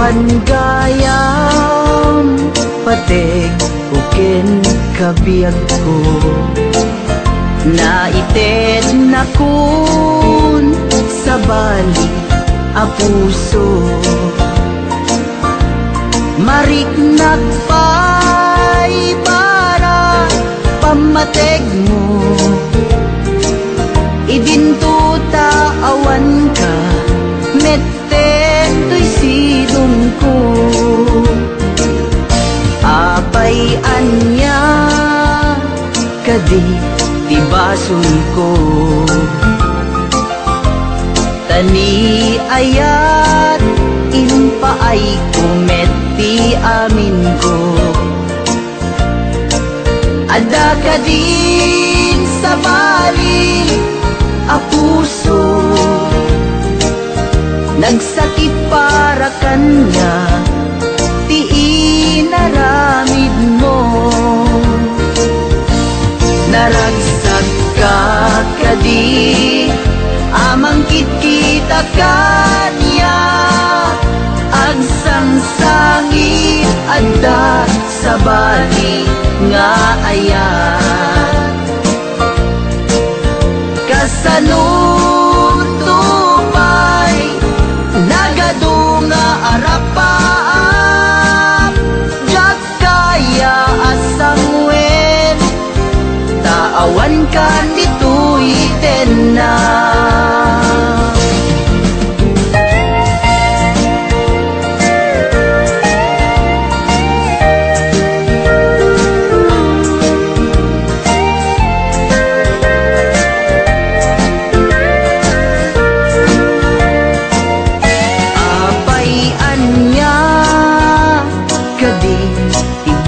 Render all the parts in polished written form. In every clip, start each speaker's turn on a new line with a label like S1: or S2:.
S1: Pangayam patek uken kabiyag ko naited na kun sa bali a puso marik nagpay para pamateg mo ibintuta awan ka mette to'y sidong ko apay anya kadi tibasun ko tani ayat impaay kumeti amin ko ada kadin sa bali a puso nagsakit para kanya ti inaramid mo naragsak ka kadi amang kita kanya agsangsangit adda sa bali nga ayan kasanun tupay nagadunga arapaap jak kaya asangwen taawan kan dito'y tena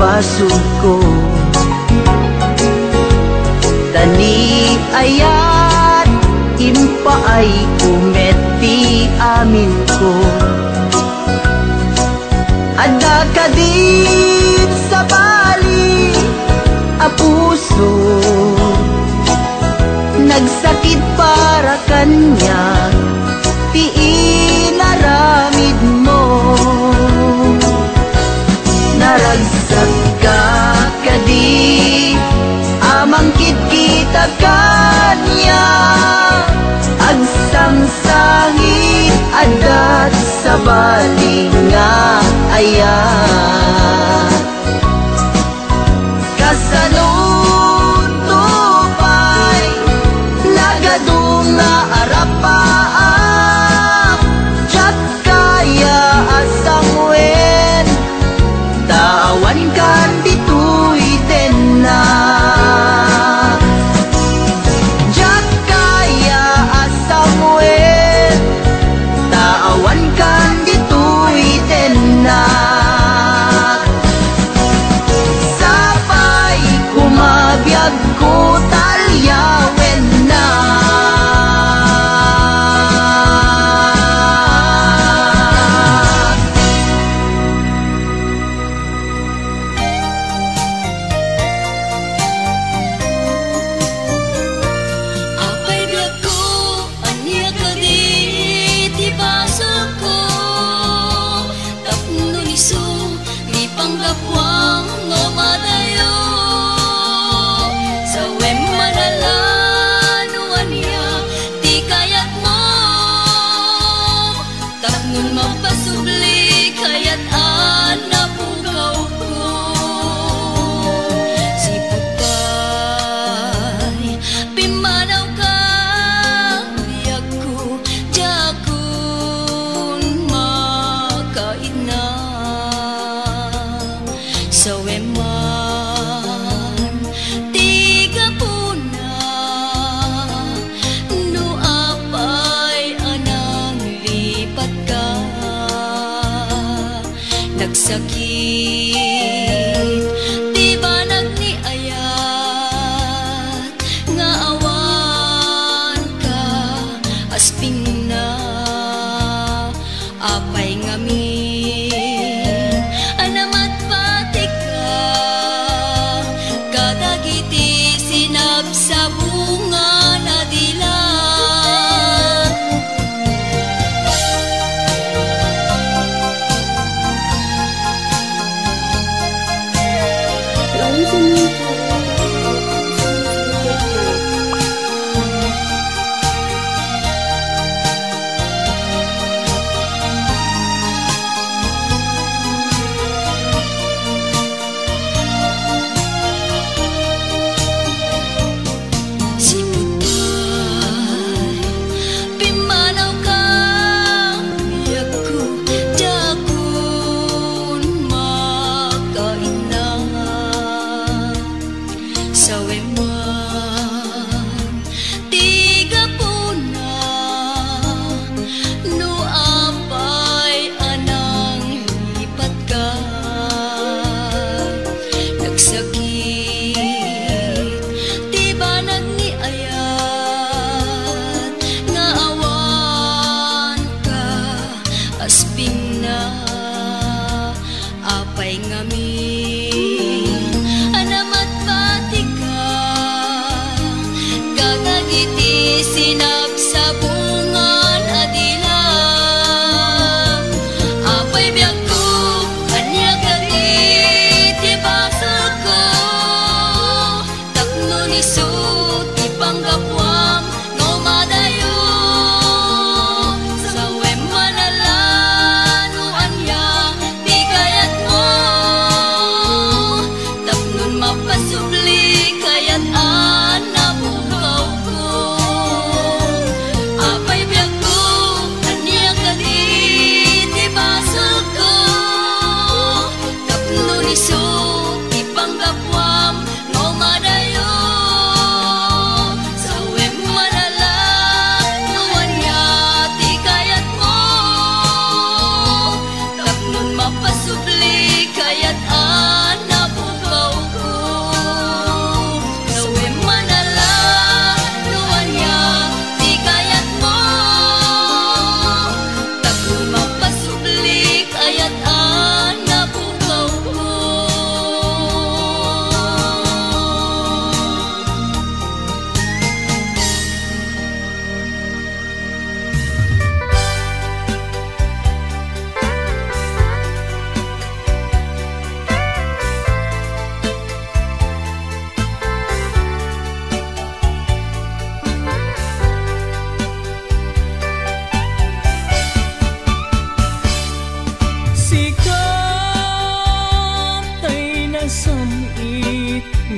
S1: basog ko tani ayat impaay kumeti amin ko ada kadin sa bali a puso nagsakit para kanya ti inaramid mo naragsak ka kadi amang kita kanya agsangsangit adat sa bali nga ayan kasanun tupay nagadunga arapaak jak kaya asangwen tawan kan dito'y tena jak kaya asangwen tawan kan dito'y tena sapay kumabiyag ko talyawen na
S2: mapasubli kaya't anapukaw ko si putay pimanaw ka biyak ko jakun makaid na sa weman tiga puna no apay anang lipat ka nagsakit di ba nagniayat nga awan ka asping na apay ngamin anamat patik ka kadagiti sinap sa bunga na dilat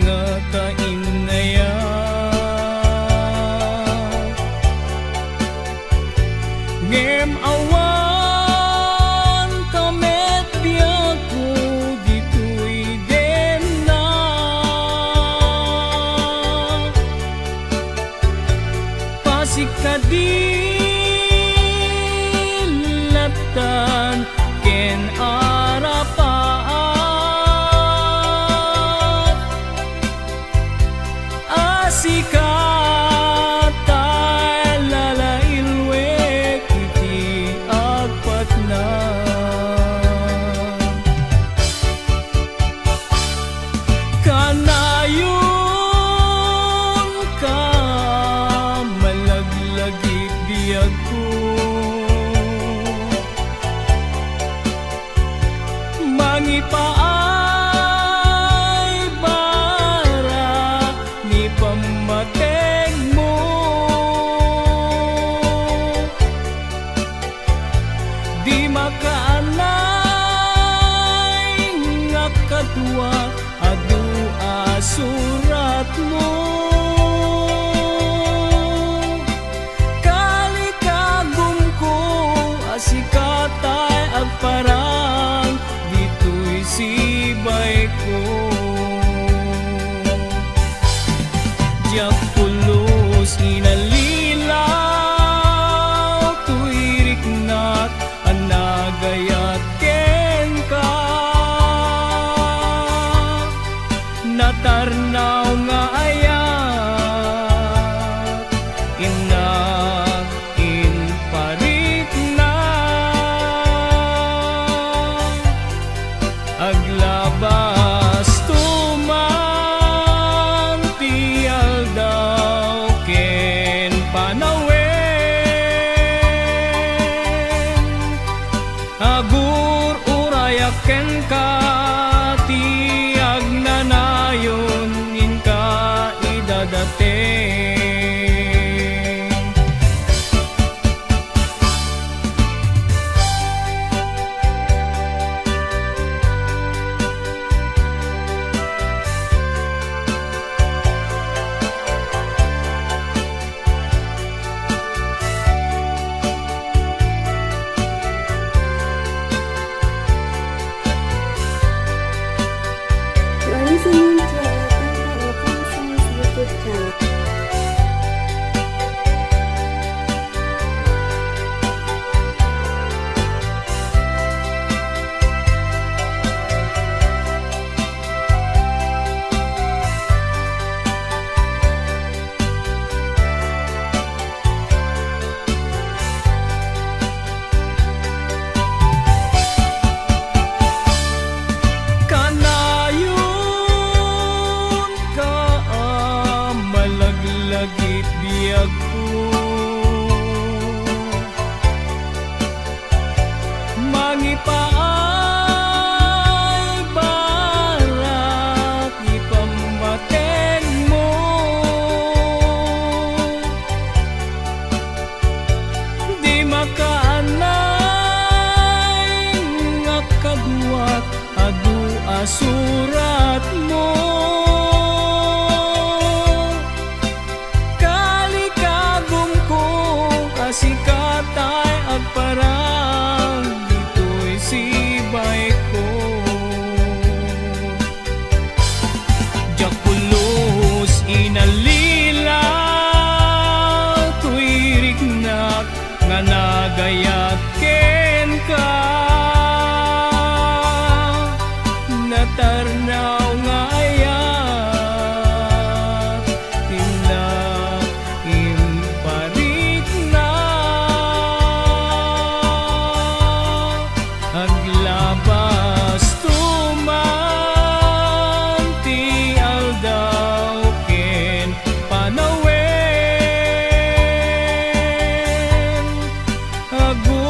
S3: nga kainaya. Ngem awan kamet biyak ko dito'y din na pasikadilatan ken arapaat asikatay lalailwek iti agpatna. Kanayon ka malaglagit biyag ko mangipaay bara ni pamateng mo di makaanay nga kadwa adu asurat mo. Kalikagum ko asikatay agparang dito'y sibay ko. Diyak pulos inalilaw tuirik nat anagayat ken ka natarnaw nga ayat inak in parik na aglabas tuman tial daw ken panawen agur urayak ken ka tiag nanayon in ka idadating.
S4: You are listening to Tanpa Operations YouTube channel.
S3: Kanayon ka malaglagit biyag ko mangipaay barak ipamateng mo di makaanay nga kadwat adu asurat mo. Kalikagum ko asikatay agparang dito'y sibay ko. Diyak pulos inalilaw tuirik nak nga nagayat ken ka natarnaw nga ayat tinak imparit na aglabas tuman ti aldaw ken panawen agur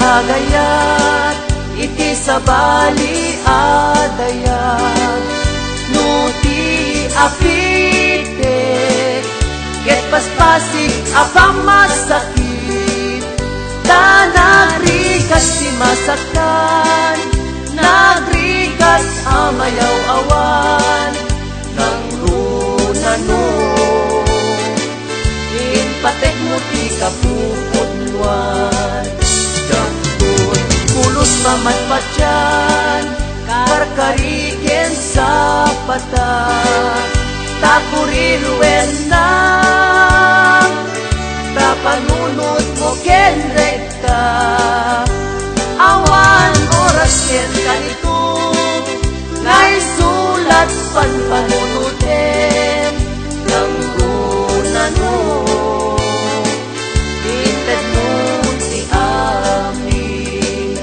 S1: agayat iti sabali adayag nuti apite ket paspasik apang masakit ta nagrikas ti masaktan nagrikas amayaw awan nang runano inpatek mo ti kapupudwan dagkon pulos mamatpatyan karkariken sa pata takuriruen na tapanunod mo ken rekta awan oras ken kanito ngay sulat panpanunutin ng runano inted mo si amin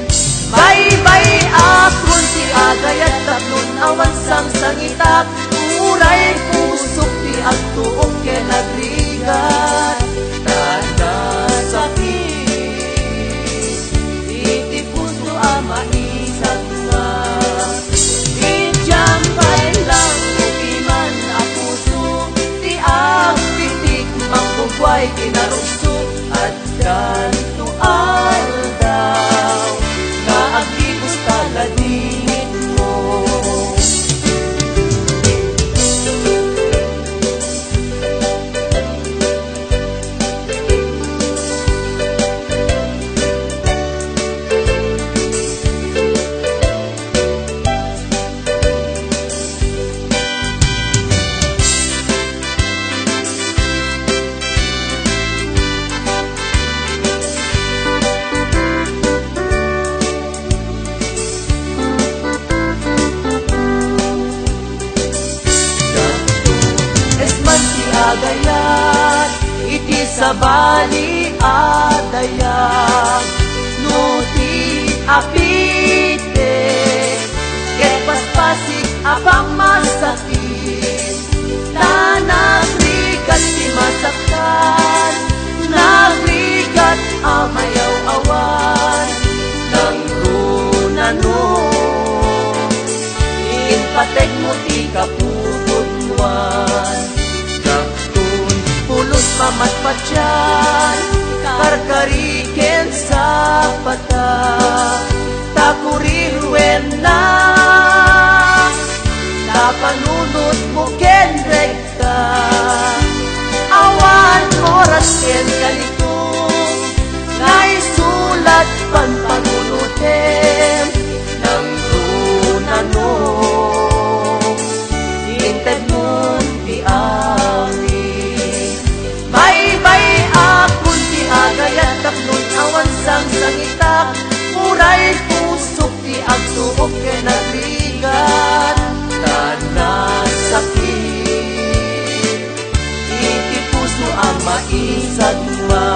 S1: bye-bye akon si agayat tatlon awan sang sangitak uray pusok ti agtuok ken agrigat tanda sakit iti puso ama isagwa injambay lang upiman a puso ti agpitik mangkugway kinarugso at kanto aldaw na agibos taladingit mo agayat iti sabali adayag nuti apite ket paspasik apang masakit ta nagrigat ti masaktan nagrigat amayaw awan nang runano inpatek mo ti kapupudwan pulos mamatpatyan karkariken sa pata takuriruen na tapanunod mo ken rekta awan oras ken kalitong ngay sulat panpanunutem ng runano inted mo ti amin bye-bye akon ti agayat taplon awan sang sangitak uray pusok ti agtuok ken agrigat tanan sakit iti puso ang maisagwa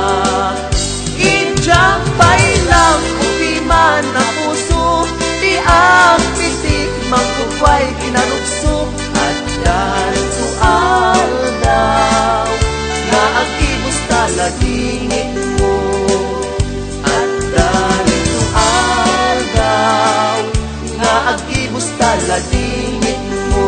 S1: injambay lang upiman na puso ti agpitik mangkugway kinarugso at kanto aldaw na agibos taladingit mo at ganito aldaw na agibos taladingit mo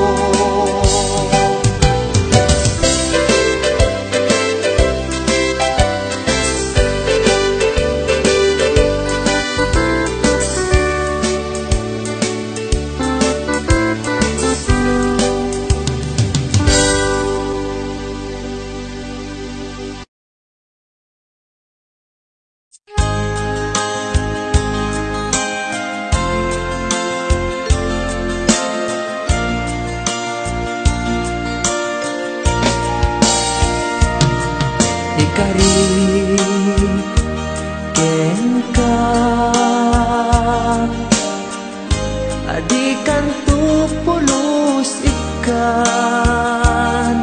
S1: adikan tu pulos ikan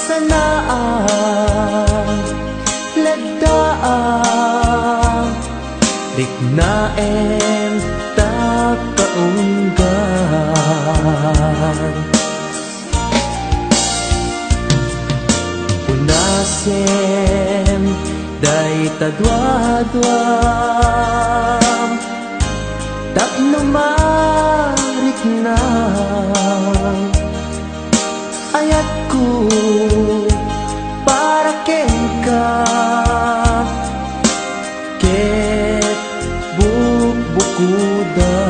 S1: sanaan lagdaan dignaen ta kaunggan unasen day tadwa-dwam tapno marikna ayat ko para ken ka ket bukbukuda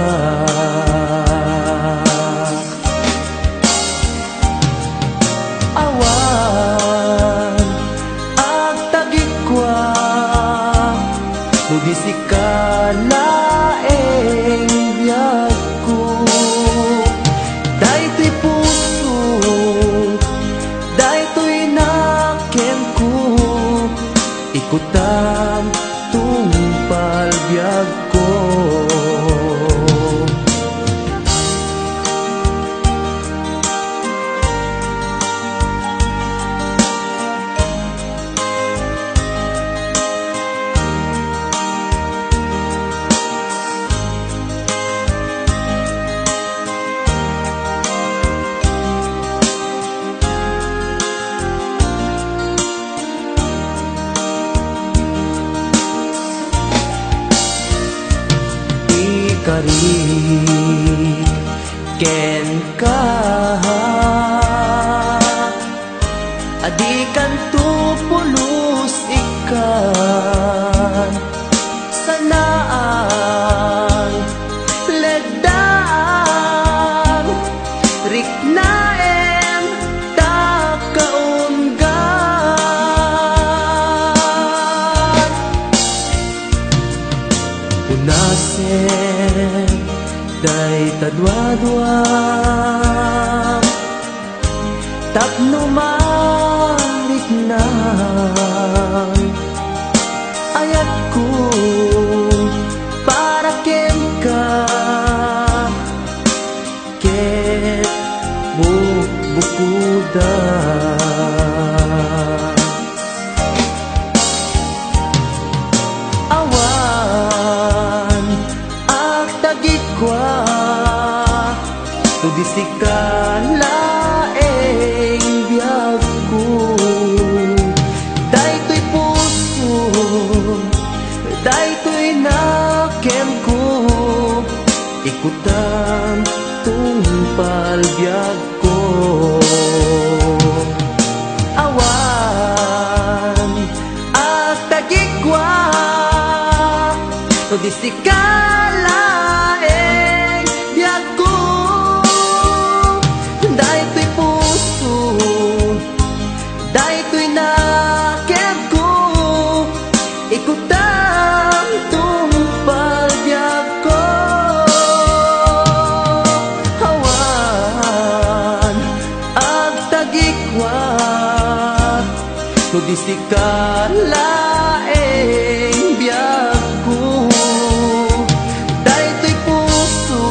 S1: awan ag tagikwa nugisi ka laeng biyag ko daytoy puso daytoy nakem ko ikutam tungpal biyag ko kari ken ka adikan tu pulus ikan sanaan ledaan riknaem takaunggan unasen day tadwa-dwam tapno mariknan ayat ko para ken ka ket bukbukuda awan ag tagikwa tudisi ka laeng biyag ko daytoy puso daytoy nakem ko ikutan tungpal biyag ko awan at tagikwa tudisi ka laeng biyag ko daytoy puso daytoy nakem ko ikutam tungpal biyag ko awan ag tagikwa tudisi ka laeng biyag ko daytoy puso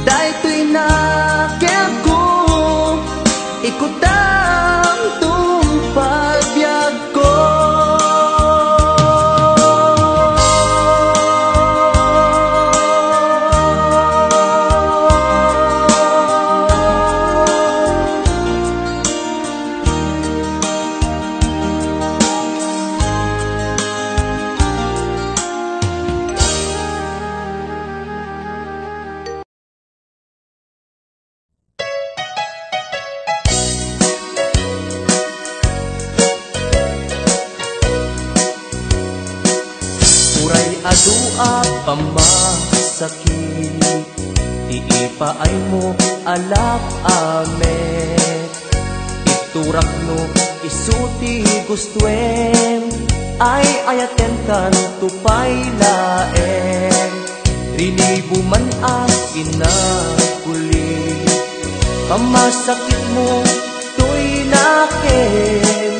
S1: daytoy nakem ko ikutam tungpal biyag ko adua pamasakit iipaay mo alap ame iturak no isuti gustuem ay ayaten kan tupay laeng rinibo man ang inakuli pamasakit mo to'y naken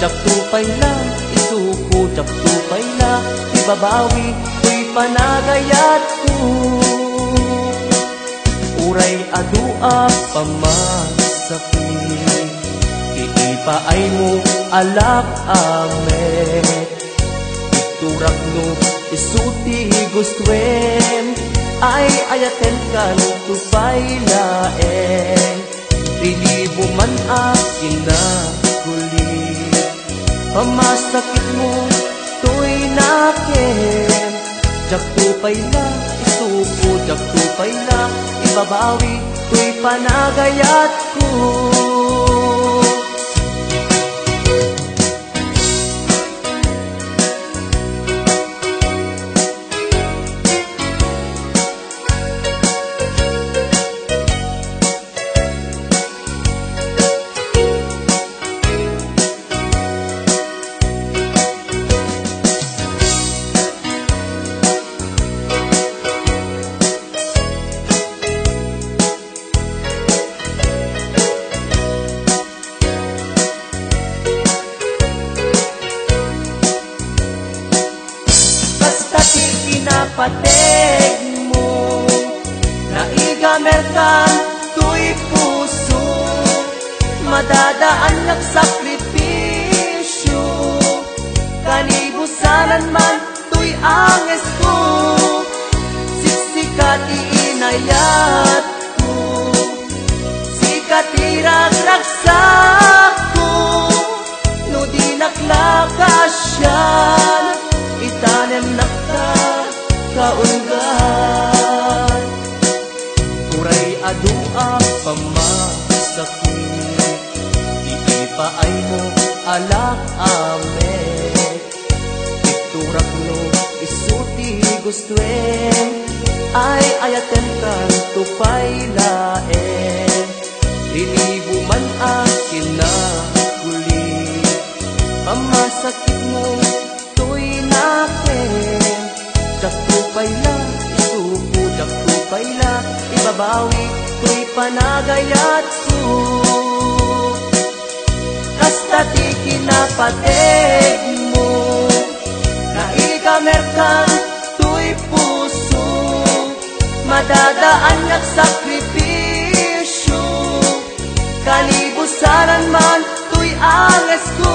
S1: jak tupay na isuko jak tupay na babawi ko'y panagayat ko uray adua pamasakit iipaay mo alap amet iturak no isuti gustuem ay ayaten kan tupay laeng rilibo man akin na kulit pamasakit mo nakin. Jak tupay la, isuko, jak tupay la, ibabawi, tuy panagayat ko. Pateg mo, naigamerkan tuy puso, madadaan ng sakripisyo, kanibusanan man tuy anges ko, siksikat iinayat ko, sikat iragragsak ko, no di naklakasyan, itanem nakta kaunggan. Uray adua pamasakit, iipaay mo alak amet, iturak no isuti gustuen, ay ayaten kan tupay laen, lilibo man akin na kulit, pamasakit mo tuy nakin. Jak tupay la, isuko, jak tupay la, ibabawi, tuy panagayat ko. Kasta ti kinapateg mo, naigamerkan tuy puso, madadaan ng sakripisyo, kalibusanan man tuy anges ko,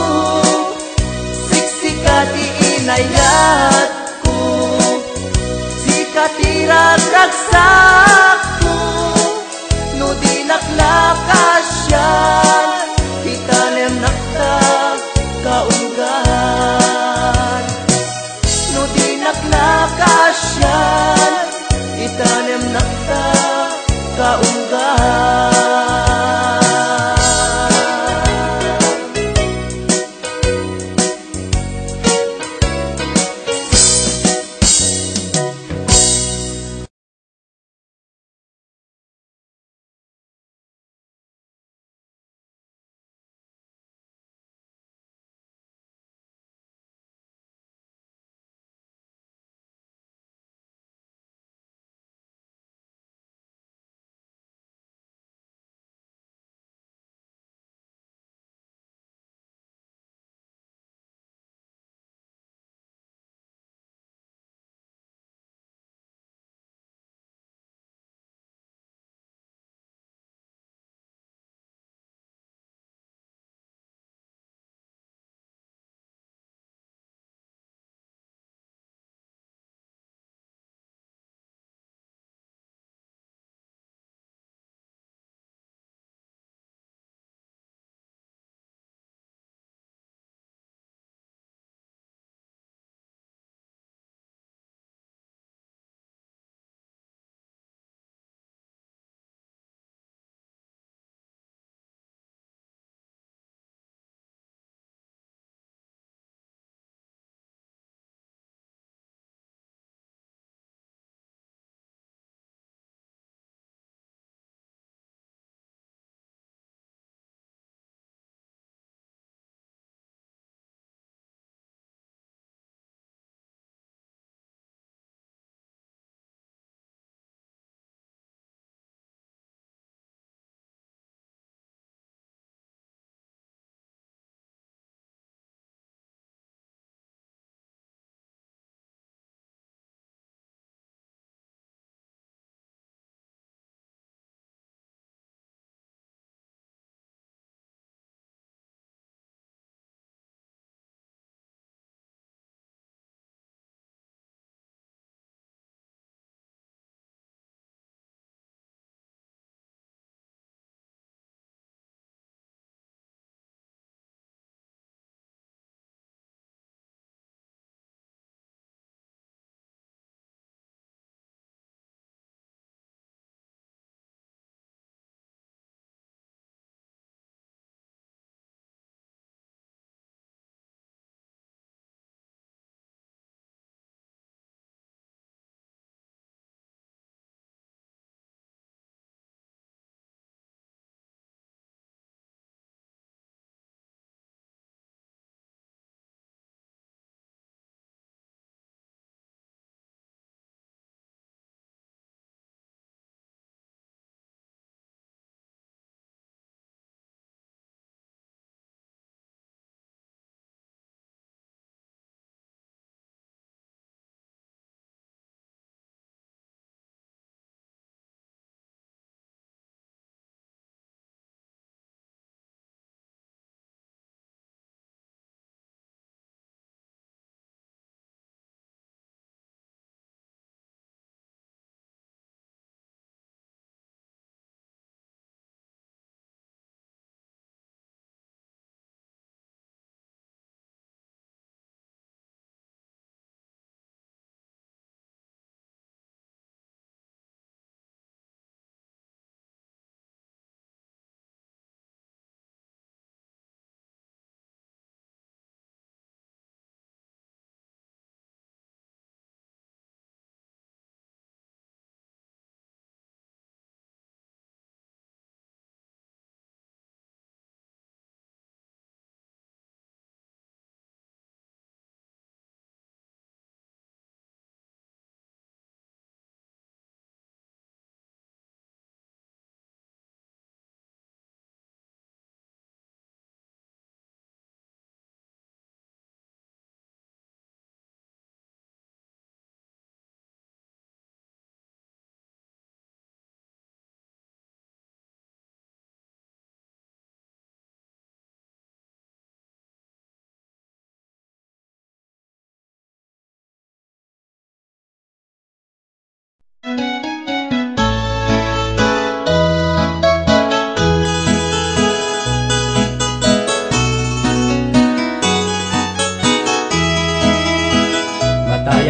S1: siksikat iinayat katiragragsak ko, no di naklakasyan, itanem nakta kaunggan. No di naklakasyan, itanem nakta kaunggan.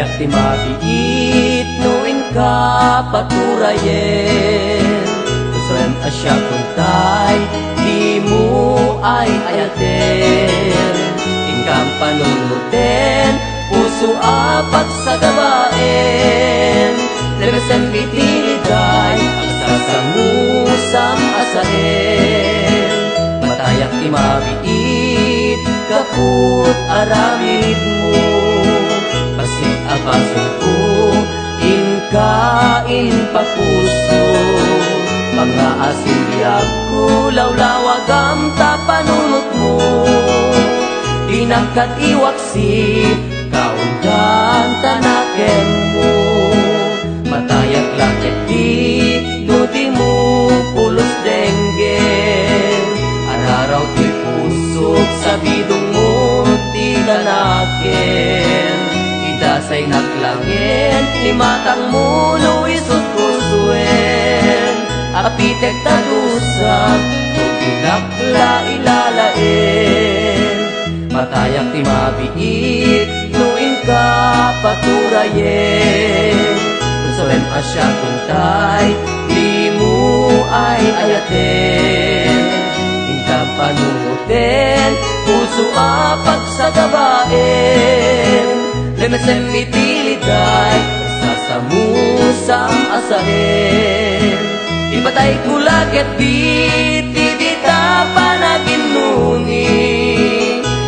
S1: Matayak ti mabiit nuin ka paturayen. Kusrem asya kuntay di mo ay ayaten. Ingkang panunuten puso apat sa gabaen. Lebesen pitiliday ang sasamusam asaen. Matayak ti mabiit kaput aramid mo. Pasit abasin ko inkain papuso. Mga asin biyag ko lawlawagam tapanunot mo. Dinagkat iwaksi kaunggan tanaken mo. Matayak lakit di nuti mo pulos denggen. Araraw ti pusok sa bidong mo ti tanaken. Idasay naklangin imatang mo no isot kusuen. Apitek tadusag tuginakla ilalain. Matayak ti mabiit nuin ka paturayen. Kusulen asya kuntay di mo ay ayaten. Ingkang panunuten puso apag sa gabaen. Lemesen pitiliday sasamusam asahen. Ipatay kulakit di dita panagin nuni.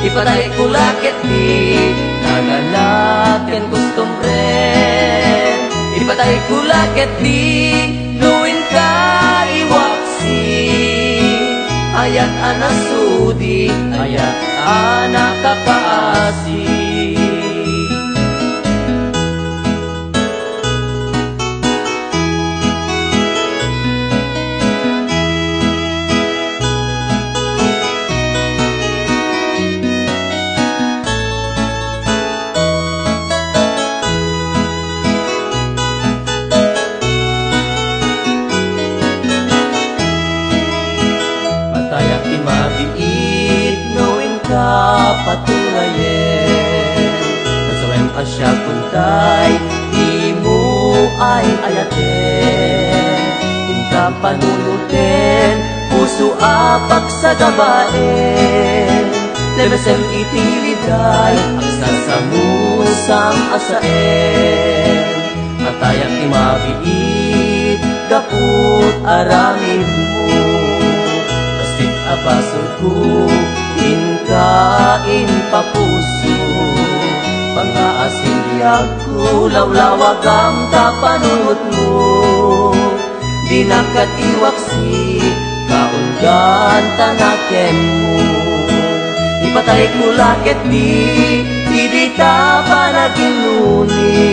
S1: Ipatay kulakit di nagalaken kustumren. Ipatay kulakit di nuin ka iwaksi. Ayat anasudi, ayat anak kapaasi. Paturayen. Kasawem asya kuntay di mo ay ayaten. Ingkang panunuten puso apak sa gabaen. Lebesen itiliday ang sasamusam asaen. Matayak ti mabiit gaput aramid mo. Bastit abasod ko inkain papuso. Mga asin biyag ko lawlawagam tapanunot mo. Dinakat iwaksi kaunggan tanaken mo. Ipatay kulakit di dita panagin nuni.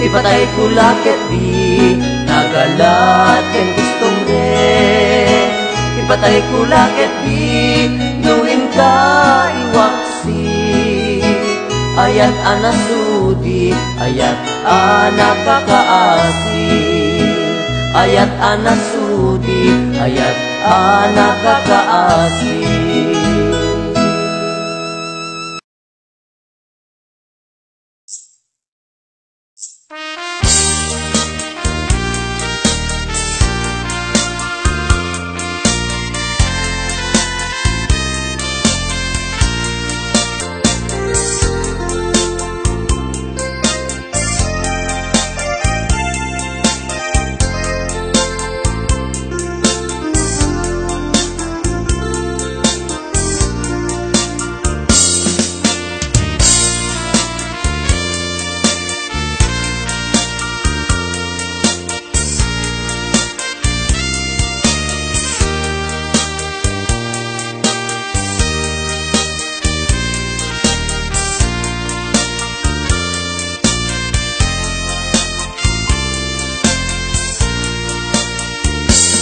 S1: Ipatay kulakit di nagalaken gustong rin. Ipatay kulakit di nuin ka iwaksi. Ayat anasudi, ayat anak kakaasi. Ayat anasudi, ayat anak kakaasi.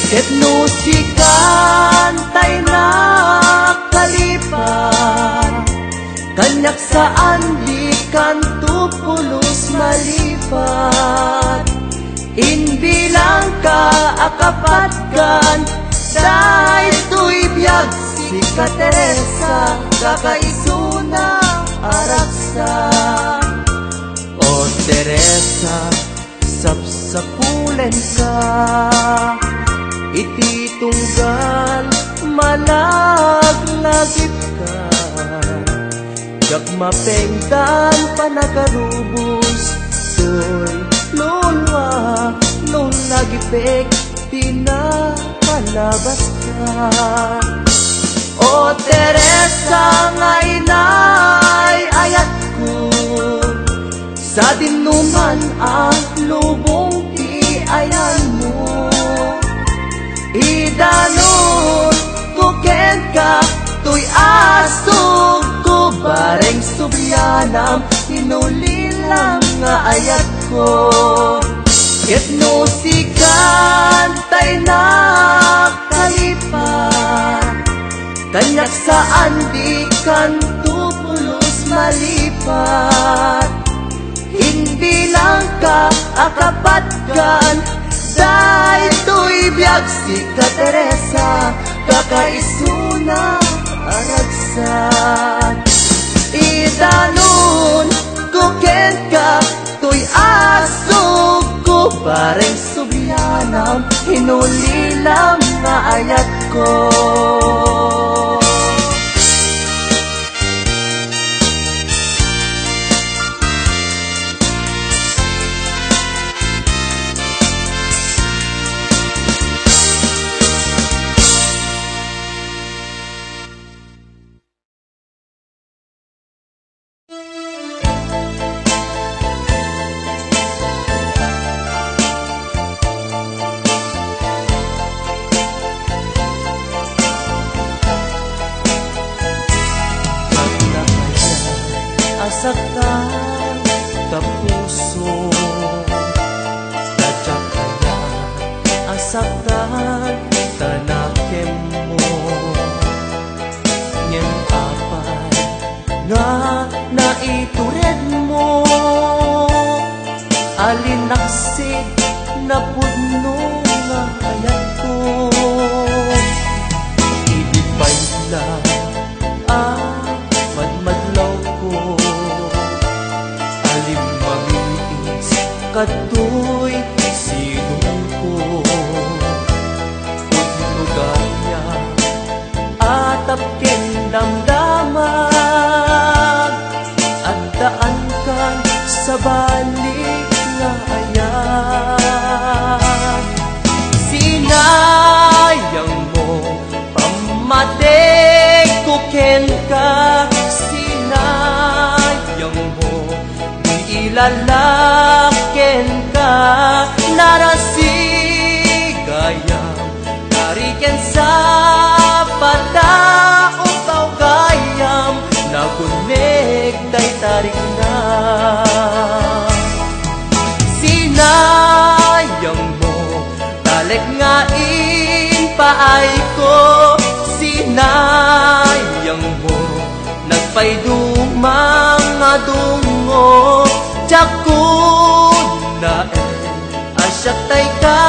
S1: Etnosikan tay nakalipat. Kanyak saan di kanto pulos malipat. Inbilang ka akapatkan. Dahil to'y biyag si ka Teresa. Kakaisuna araksa. Teresa, sapsapulen ka, iti tunggal malaglagip ka. Jak mapengdan panagarubos, to'y lulwa, lulagipek, pinapalabas ka. O Teresa, nga inay ayat ko, sa dinuman ang lubong ti ayan mo. Idanon kuken ka, tuy asog ko, bareng subyanam, inulilang nga ayat ko. Ketno sikan tay nakalipat, kanyak saan di kan tupulos malipat. Hindi lang ka akapatkan, dahil to'y biyag si ka Teresa, kakaisuna aragsan. Idanon kuken ka, to'y asog ko, bareng subyanam, hinulilang nga ayat ko. Asaktan kapuso, sadya kaya asaktan tanakem mo. Nyen apay nga naitured mo, alinaksig na pudno nga hayat ko. Ibigay lang madmadlaw ko, katoy sinong ko. Pudnugaya atap ken damdamag, at daan kan sa balik nga ayan. Sinayang mo pamatay ko ken ka, sinayang mo di ilalaken ka, narasigayam tariken sa pataong gayam, nagunek tay tarik na. Sinayang mo talek nga paay ko, sinayang mo nagpaydumang nga dungo. Jakun na asyak tay ka,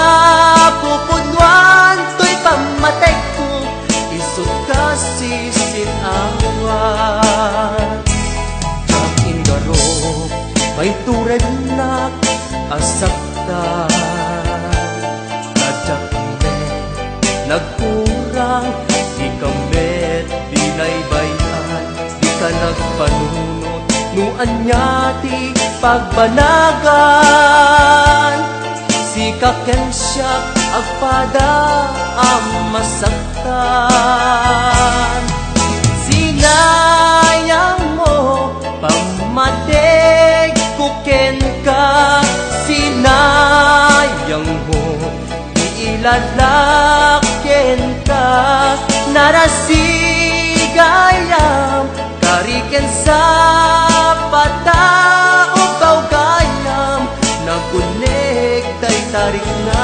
S1: pupudwan to'y pamatay ko, isot ka sisinawan. Jak ingarok may tured na asakta, kadyak me nagkurang, di kamet dinaybayan, di ka nagpanunot nuan niya ti pagbanagan. Si kaken siya agpada ang masaktan. Sinayang mo pamateg kuken ka, sinayang mo iilalaken ka, narasigayam kariken sa pataong gayam, nagunek tay tarik na.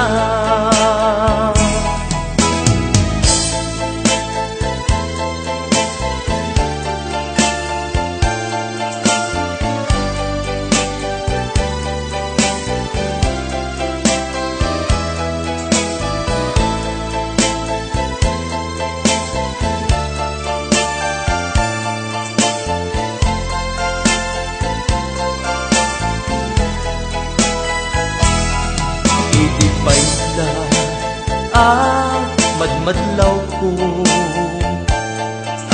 S1: madlaw ko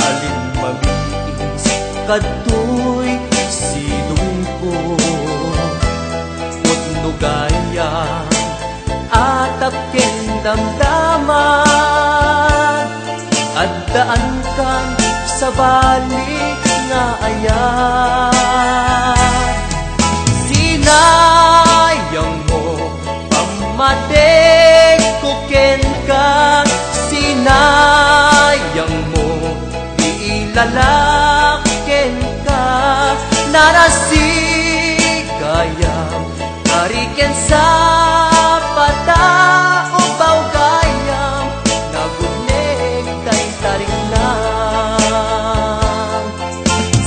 S1: alin mamiis kadtoy sidong ko putno gaya atap ken damdaman addaan kan sa balik nga ayat sinayang mo pamatek ko ken ka sinayang mo iilalak ken ka narasigayam kariken sa pata ubaw gayam nagunek tay taringnan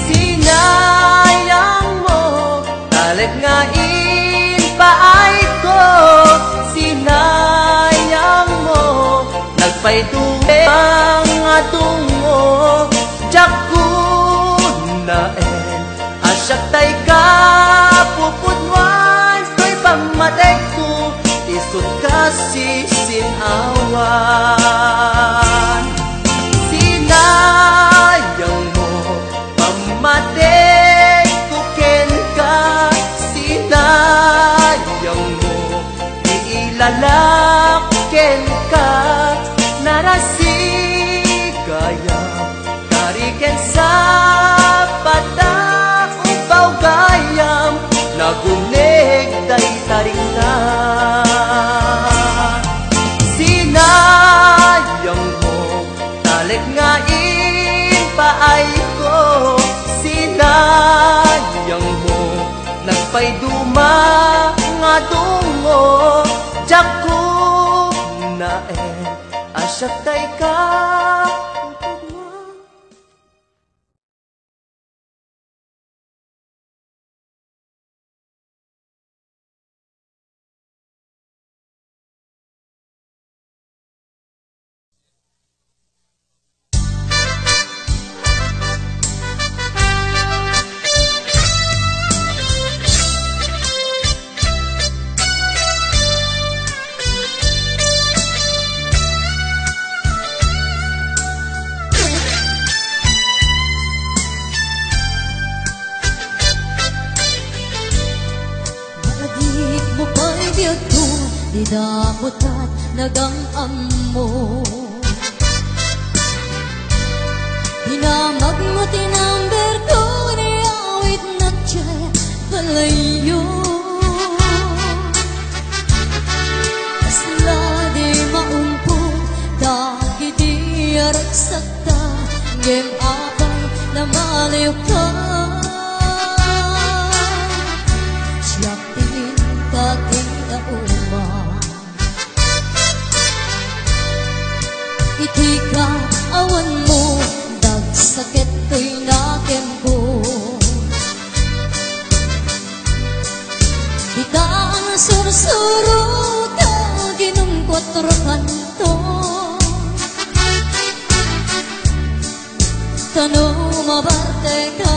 S1: sinayang mo talag nga paay ko sinayang mo nagpaituwe ang atungo jakunaen asyak tay ka pupudwan to'y pamatek ko isut kasi sinawan sinayang mo pamatek ko ken ka sinayang mo iilalak ken ka narasigayam kariken sa pata ubaw gayam nagunek day taringnan sinayang mo taleg nga paay ko sinayang mo nagpayduma nga dungo jakunaen asyak tay ka
S2: damutat nagang mo hinamag mo tinamber ko ni awit na tiyay kalayo asla di maumpo dagi di arak sakta ngem abay na maliw ka siyak tingin kaking uma itika awan mo dagsakit to'y nakem ko ika ang sursuro ka ginong kwatro kanto tanong mabarte ka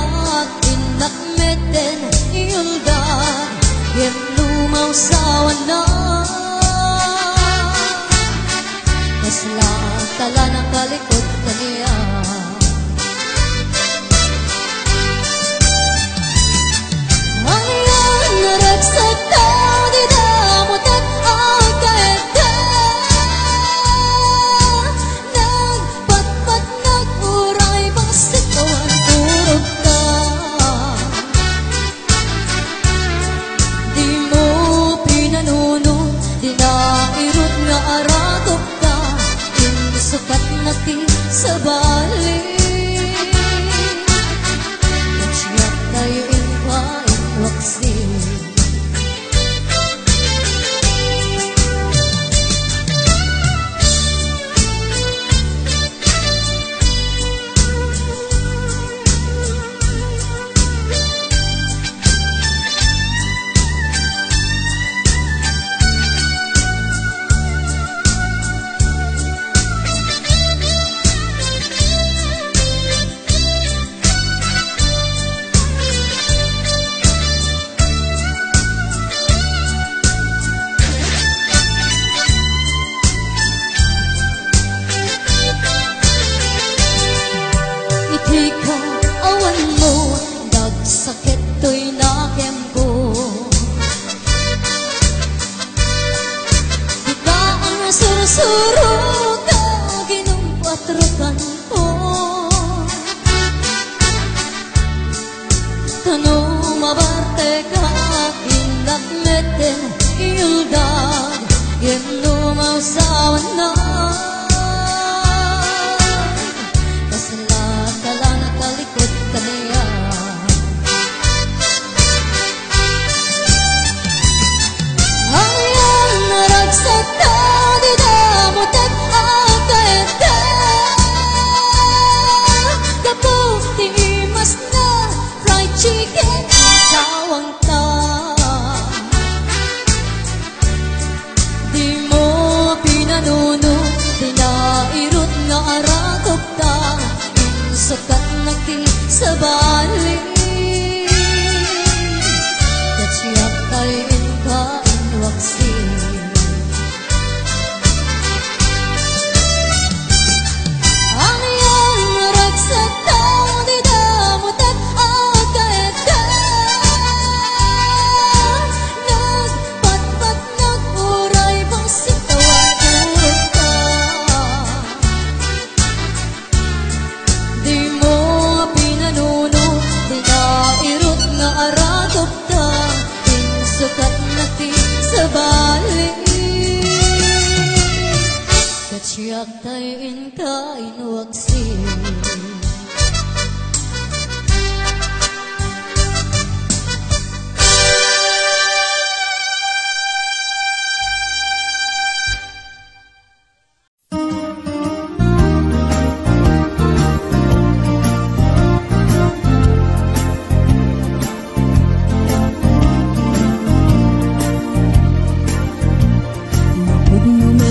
S2: Ngayon ka inuwaksin.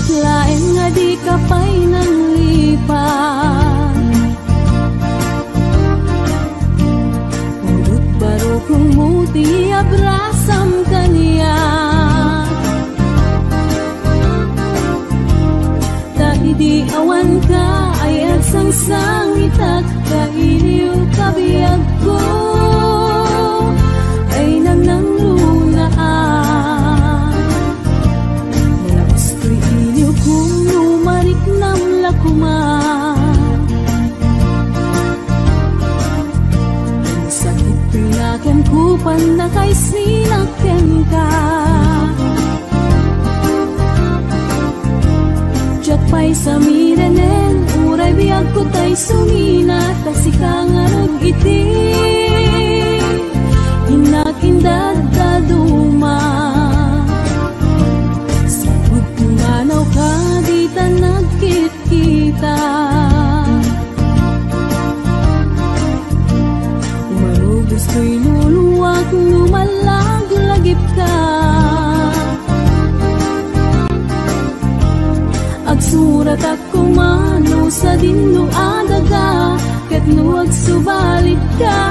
S5: Lain nga di ka pa'y nanglipat. Urut baro kung muti abrasam kaniya. Dahil di awan ka ay agsangsang itak. Kailiw kabiyag ko ay nananglunaan. Kung lumarik nam lakuman, sakit pinaken kupan na kay sinaken ka. Diyak pa'y sa mirenen, uray biyag ko tay sumina, tasikang arag iti, inakindad daduma. Manaw ka di ta nagkit-kita. Umarugos ko'y luluwag, lumalag-lagip ka. Agsurat ako mano sa dinlo adaga, ket nuwag subalit ka.